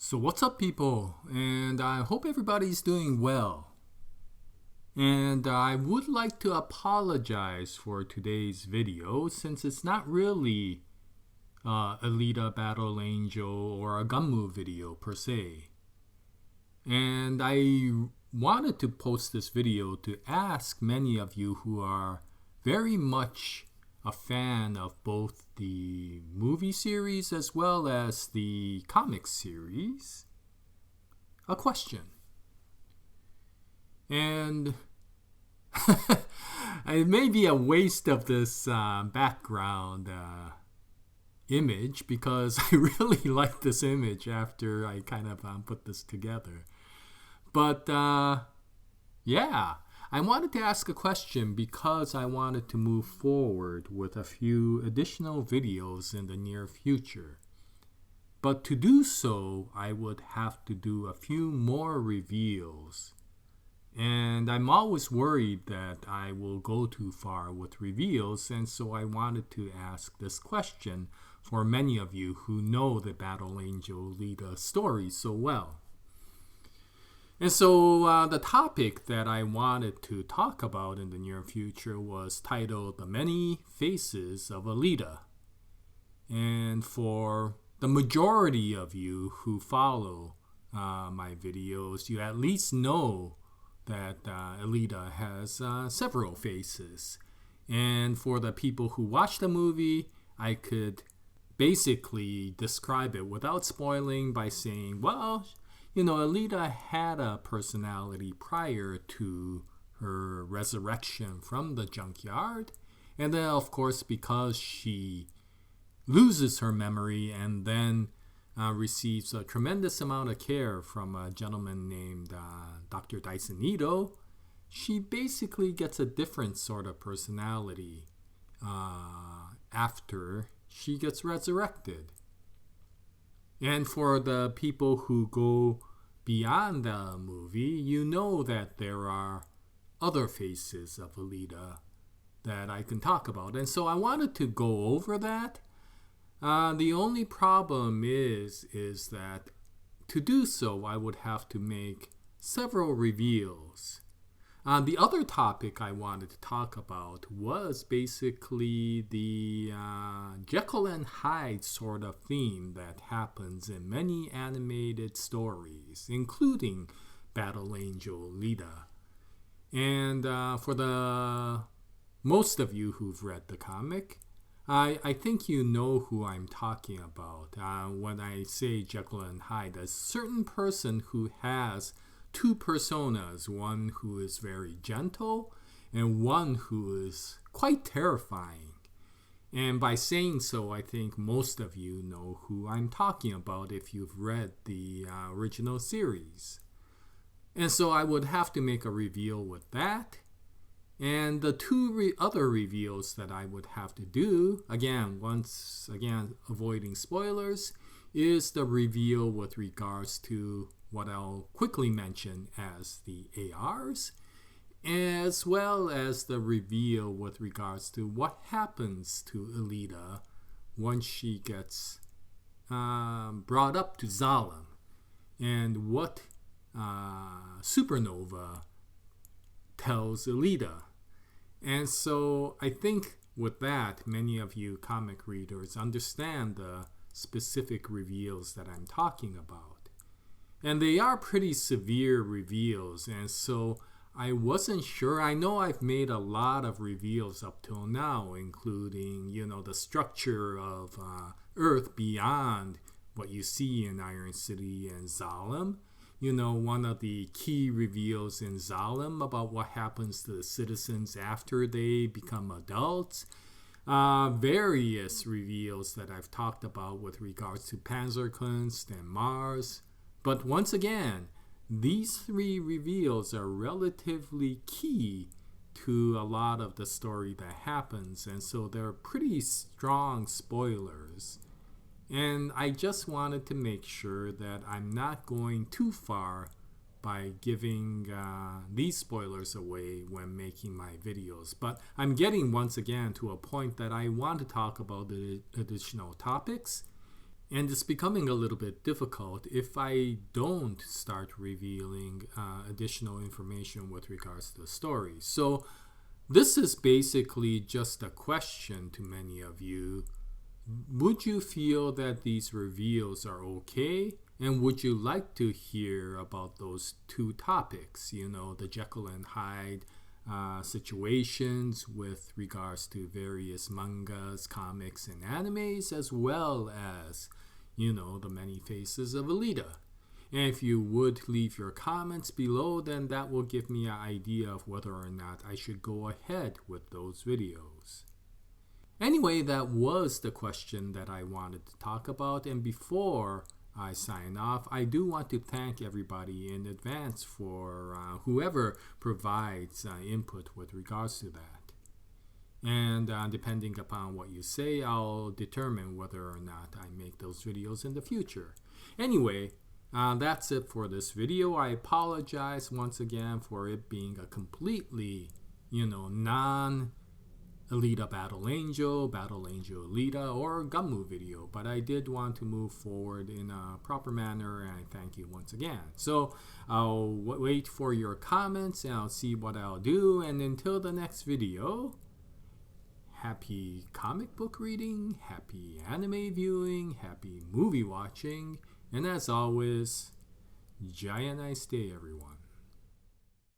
So what's up, people? And I hope everybody's doing well. And I would like to apologize for today's video since it's not really Alita Battle Angel or a GUNNM video per se. And I wanted to post this video to ask many of you who are very much a fan of both the movie series as well as the comic series a question. And it may be a waste of this background image because I really like this image after I kind of put this together. But yeah, I wanted to ask a question because I wanted to move forward with a few additional videos in the near future. But to do so, I would have to do a few more reveals. And I'm always worried that I will go too far with reveals, and so I wanted to ask this question for many of you who know the Battle Angel Alita story so well. And so the topic that I wanted to talk about in the near future was titled The Many Faces of Alita. And for the majority of you who follow my videos, you at least know that Alita has several faces. And for the people who watch the movie, I could basically describe it without spoiling by saying, well, you know, Alita had a personality prior to her resurrection from the junkyard. And then, of course, because she loses her memory and then receives a tremendous amount of care from a gentleman named Dr. Dyson Ido, she basically gets a different sort of personality after she gets resurrected. And for the people who go beyond the movie, you know that there are other faces of Alita that I can talk about. And so I wanted to go over that. The only problem is that to do so, I would have to make several reveals. The other topic I wanted to talk about was basically the Jekyll and Hyde sort of theme that happens in many animated stories, including Battle Angel Alita. And for the most of you who've read the comic, I think you know who I'm talking about. When I say Jekyll and Hyde, a certain person who has two personas, one who is very gentle and one who is quite terrifying. And by saying so, I think most of you know who I'm talking about if you've read the original series. And so I would have to make a reveal with that. And the two other reveals that I would have to do, once again avoiding spoilers, is the reveal with regards to what I'll quickly mention as the ARs, as well as the reveal with regards to what happens to Alita once she gets brought up to Zalem, and what Supernova tells Alita. And so I think with that, many of you comic readers understand the specific reveals that I'm talking about. And they are pretty severe reveals, and so I wasn't sure. I know I've made a lot of reveals up till now, including, you know, the structure of Earth beyond what you see in Iron City and Zalem. You know, one of the key reveals in Zalem about what happens to the citizens after they become adults. Various reveals that I've talked about with regards to Panzerkunst and Mars. But once again, these three reveals are relatively key to a lot of the story that happens, and so they're pretty strong spoilers. And I just wanted to make sure that I'm not going too far by giving these spoilers away when making my videos. But I'm getting once again to a point that I want to talk about the additional topics. And it's becoming a little bit difficult if I don't start revealing additional information with regards to the story. So this is basically just a question to many of you. Would you feel that these reveals are okay? And would you like to hear about those two topics, the Jekyll and Hyde situations with regards to various mangas, comics, and animes, as well as, the many faces of Alita? And if you would leave your comments below, then that will give me an idea of whether or not I should go ahead with those videos. Anyway, that was the question that I wanted to talk about. And before I sign off, I do want to thank everybody in advance for whoever provides input with regards to that. And depending upon what you say, I'll determine whether or not I make those videos in the future. Anyway, that's it for this video. I apologize once again for it being a completely, non-Alita Battle Angel Alita, or GUNNM video. But I did want to move forward in a proper manner, and I thank you once again. So I'll wait for your comments, and I'll see what I'll do. And until the next video, happy comic book reading, happy anime viewing, happy movie watching, and as always, Jaya, nice day, everyone.